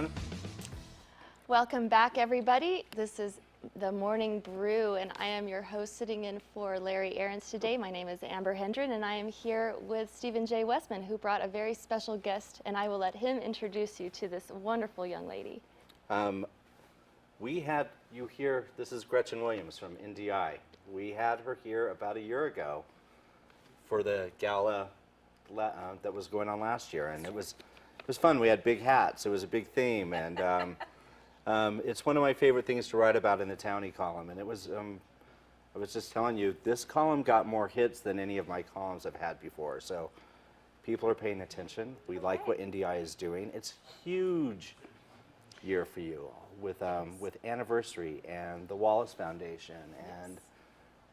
everyone. Welcome back, everybody. This is the Morning Brew, and I am your host sitting in for Larry Aarons today. My name is Amber Hendren, and I am here with Stephen J. Westman, who brought a very special guest, and I will let him introduce you to this wonderful young lady. We had you here, this is Gretchen Williams from NDI. We had her here about a year ago for the Gala that was going on last year, and it was fun. We had big hats, it was a big theme, and it's one of my favorite things to write about in the Townie column, and it was, I was just telling you, this column got more hits than any of my columns I've had before, so people are paying attention. We like what NDI is doing. It's a huge year for you with Anniversary and the Wallace Foundation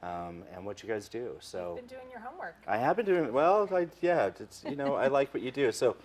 and what you guys do. So you've been doing your homework. I have been doing, well, yeah, it's, you know, I like what you do. So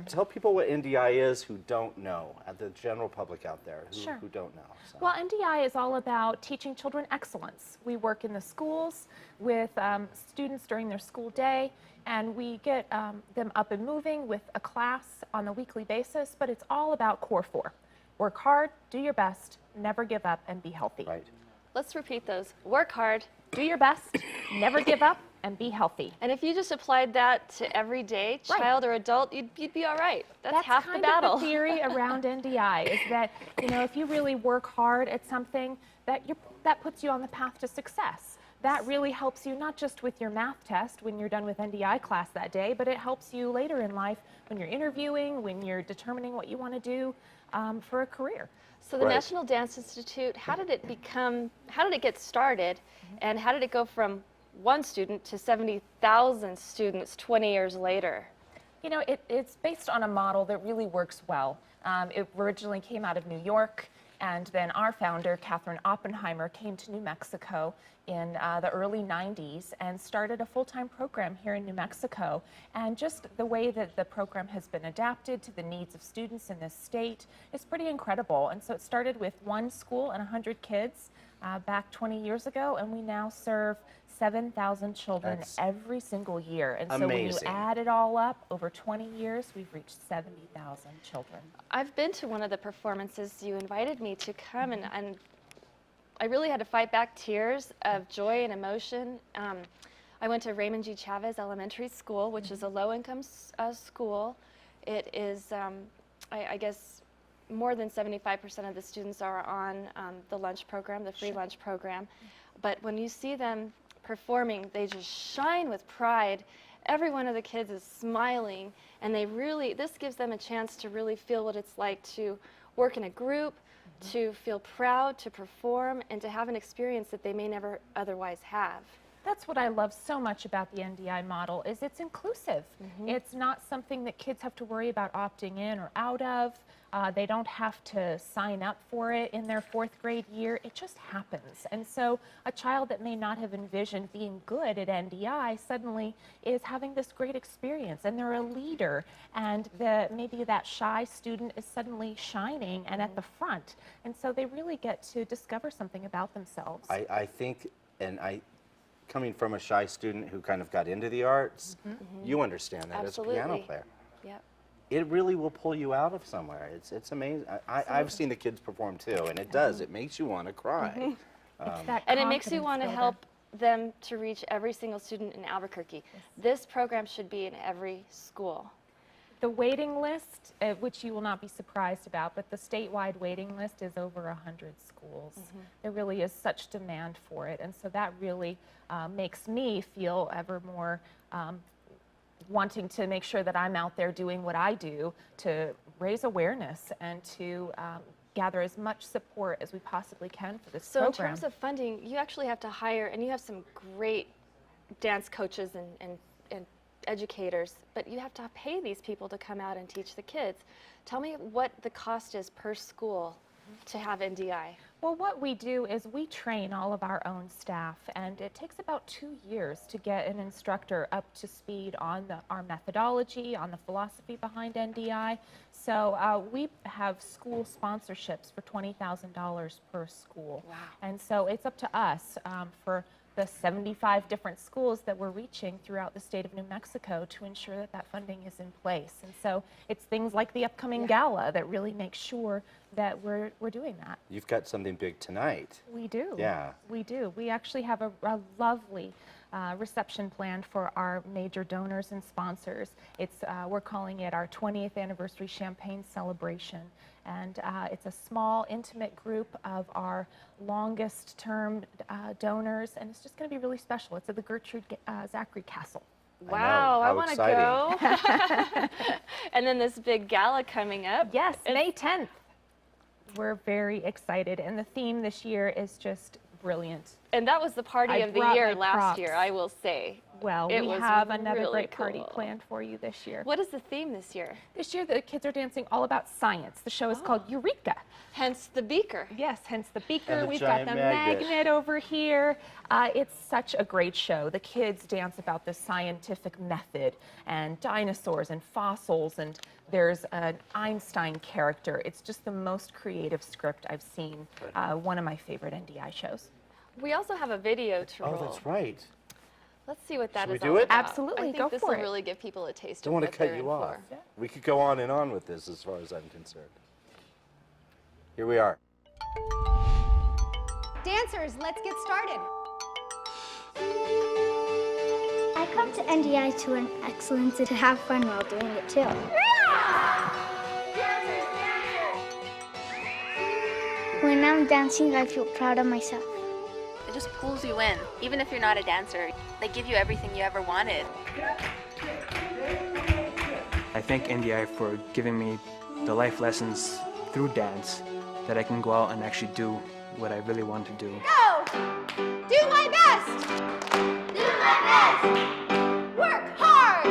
tell people what NDI is who don't know, the general public out there who don't know. So. Well, NDI is all about teaching children excellence. We work in the schools with students during their school day, and we get them up and moving with a class on a weekly basis, but it's all about core 4. Work hard, do your best, never give up, and be healthy. Right. Let's repeat those. Work hard. Do your best, never give up, and be healthy. And if you just applied that to every day, child or adult, you'd be all right. That's half the battle. That's kind of the theory around NDI, is that, you know, if you really work hard at something, that puts you on the path to success. That really helps you not just with your math test when you're done with NDI class that day, but it helps you later in life when you're interviewing, when you're determining what you want to do for a career. So the National Dance Institute, how did it get started, and how did it go from one student to 70,000 students 20 years later? You know, it's based on a model that really works well. It originally came out of New York, and then our founder, Catherine Oppenheimer, came to New Mexico in the early 90s and started a full-time program here in New Mexico. And just the way that the program has been adapted to the needs of students in this state is pretty incredible. And so it started with one school and 100 kids back 20 years ago, and we now serve 7,000 children every single year. And so when you add it all up, over 20 years, we've reached 70,000 children. I've been to one of the performances. You invited me to come, and I really had to fight back tears of joy and emotion. I went to Raymond G. Chavez Elementary School, which is a low-income school. It is, I guess, more than 75% of the students are on the lunch program, the free lunch program. But when you see them performing, they just shine with pride. Every one of the kids is smiling, and this gives them a chance to really feel what it's like to work in a group, to feel proud, to perform, and to have an experience that they may never otherwise have. That's what I love so much about the NDI model, is it's inclusive. It's not something that kids have to worry about opting in or out of. They don't have to sign up for it in their 4th grade year. It just happens. And so a child that may not have envisioned being good at NDI suddenly is having this great experience, and they're a leader, and maybe that shy student is suddenly shining and at the front. And so they really get to discover something about themselves. I think, and coming from a shy student who kind of got into the arts, you understand that as a piano player. Yep. It really will pull you out of somewhere. It's amazing. I've seen the kids perform too, and it does. It makes you want to cry. And it makes you want to help them to reach every single student in Albuquerque. This program should be in every school. The waiting list, which you will not be surprised about, but the statewide waiting list is over 100 schools. There really is such demand for it, and so that really makes me feel ever more wanting to make sure that I'm out there doing what I do to raise awareness and to gather as much support as we possibly can for this program. So in terms of funding, you actually have to hire, and you have some great dance coaches and educators, but you have to pay these people to come out and teach the kids. Tell me what the cost is per school to have NDI. Well, what we do is we train all of our own staff, and it takes about 2 years to get an instructor up to speed on our methodology, on the philosophy behind NDI. So we have school sponsorships for $20,000 per school. Wow. And so it's up to us for the 75 different schools that we're reaching throughout the state of New Mexico to ensure that that funding is in place. And so it's things like the upcoming gala that really make sure that we're doing that. You've got something big tonight. We do. Yeah. We do. We actually have a lovely reception planned for our major donors and sponsors. It's we're calling it our 20th anniversary champagne celebration. And it's a small, intimate group of our longest term donors, and it's just going to be really special. It's at the Gertrude Zachary Castle. Wow, I How want to exciting. go. And then this big gala coming up. Yes, May 10th. We're very excited, and the theme this year is just brilliant. And that was the party I of the brought year my last props. year, I will say. Well, It we was have another really great party cool. planned for you this year. What is the theme this year? This year, the kids are dancing all about science. The show is called Eureka. Hence the beaker. Yes, hence the beaker. And the We've got giant the magnet. magnet over here. It's such a great show. The kids dance about the scientific method and dinosaurs and fossils, and there's an Einstein character. It's just the most creative script I've seen. One of my favorite NDI shows. We also have a video to roll. Oh, that's right. Let's see what that Should we is do all it? about. Absolutely, I think go this for will it. really give people a taste Don't of want to what cut they're you in off. for. We could go on and on with this as far as I'm concerned. Here we are. Dancers, let's get started. I come to NDI to learn excellence and to have fun while doing it too. When I'm dancing, I feel proud of myself. It just pulls you in. Even if you're not a dancer, they give you everything you ever wanted. I thank NDI for giving me the life lessons through dance that I can go out and actually do what I really want to do. Go! Do my best! Do my best! Work hard!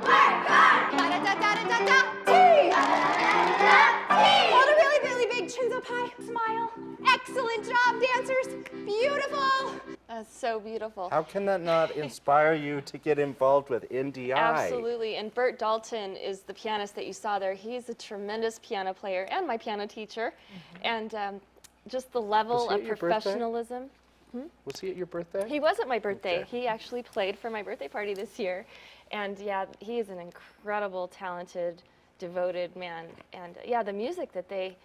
Work hard! Da-da-da-da-da-da! T! Da-da-da-da-da! Hold a really, really big chins up high. Smile. Excellent job, dancers. Beautiful. That's so beautiful. How can that not inspire you to get involved with NDI? Absolutely. And Bert Dalton is the pianist that you saw there. He's a tremendous piano player and my piano teacher. And just the level Was he of at your birthday? professionalism. Was he at your birthday? He was at my birthday. Okay. He actually played for my birthday party this year. And yeah, he is an incredible, talented, devoted man. And yeah, the music that they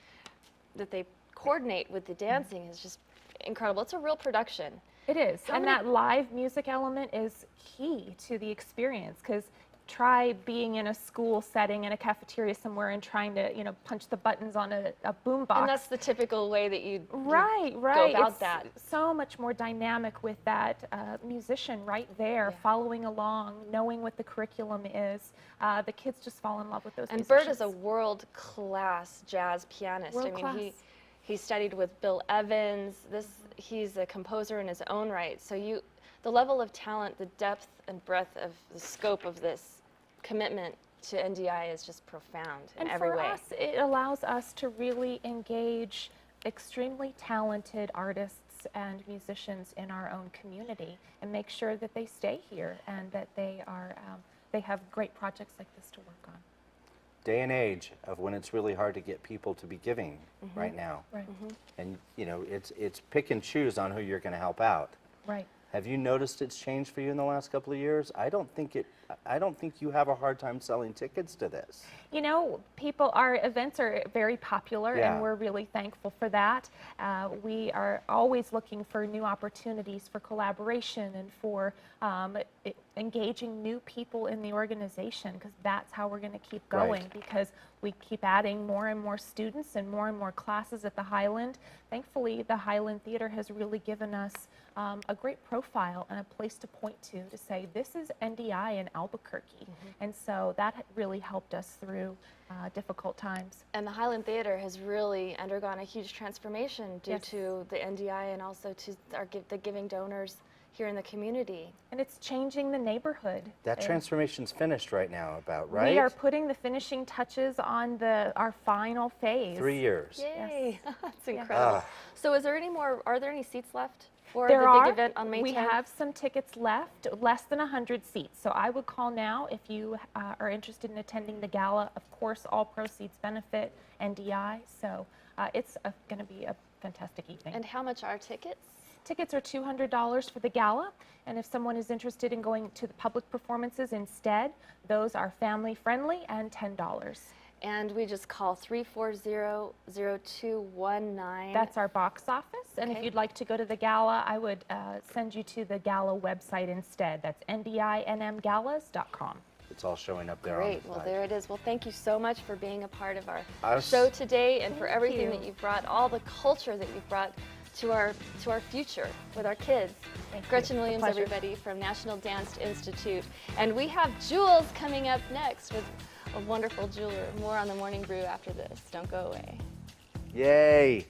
coordinate with the dancing is just incredible. It's a real production. It is, How and many- that live music element is key to the experience, because try being in a school setting in a cafeteria somewhere and trying to, punch the buttons on a boom box. And that's the typical way that you Right. go about It's that. so much more dynamic with that musician right there, Yeah. following along, knowing what the curriculum is. The kids just fall in love with those And musicians. Bert is a world-class jazz pianist. World I mean, class. he studied with Bill Evans. He's a composer in his own right. So the level of talent, the depth and breadth of the scope of this commitment to NDI is just profound in And every for way. us, it allows us to really engage extremely talented artists and musicians in our own community and make sure that they stay here and that they have great projects like this to work on. Day and age of when it's really hard to get people to be giving Mm-hmm. right now. Right. And it's pick and choose on who you're going to help out. Right. Have you noticed it's changed for you in the last couple of years? I don't think you have a hard time selling tickets to this. Our events are very popular, Yeah. and we're really thankful for that. We are always looking for new opportunities for collaboration and for engaging new people in the organization, because that's how we're going to keep going, Right. because we keep adding more and more students and more classes at the Highland. Thankfully, the Highland Theater has really given us a great profile and a place to point to say, this is NDI in Albuquerque. And so that really helped us through difficult times. And the Highland Theater has really undergone a huge transformation due Yes. to the NDI and also to the giving donors here in the community. And it's changing the neighborhood. That And transformation's finished right now, right? We are putting the finishing touches on our final phase. 3 years. Yay! That's incredible. Ah. So are there any seats left for There the are. big event on May 10th? We have some tickets left, less than 100 seats. So I would call now if you are interested in attending the gala. Of course, all proceeds benefit NDI. So it's going to be a fantastic evening. And how much are tickets? Tickets are $200 for the gala, and if someone is interested in going to the public performances instead, those are family friendly and $10. And we just call 340-0219. That's our box office, and if Okay. you'd like to go to the gala, I would send you to the gala website instead. That's ndinmgalas.com. It's all showing up there on Great. the Well, side. there it is. Well, thank you so much for being a part of our I was- show today and for Thank everything you. that you've brought, all the culture that you've brought to our future with our kids. Thank you. Gretchen It's a Williams, pleasure. everybody, from National Dance Institute. And we have Jules coming up next with a wonderful jeweler. More on the Morning Brew after this. Don't go away. Yay!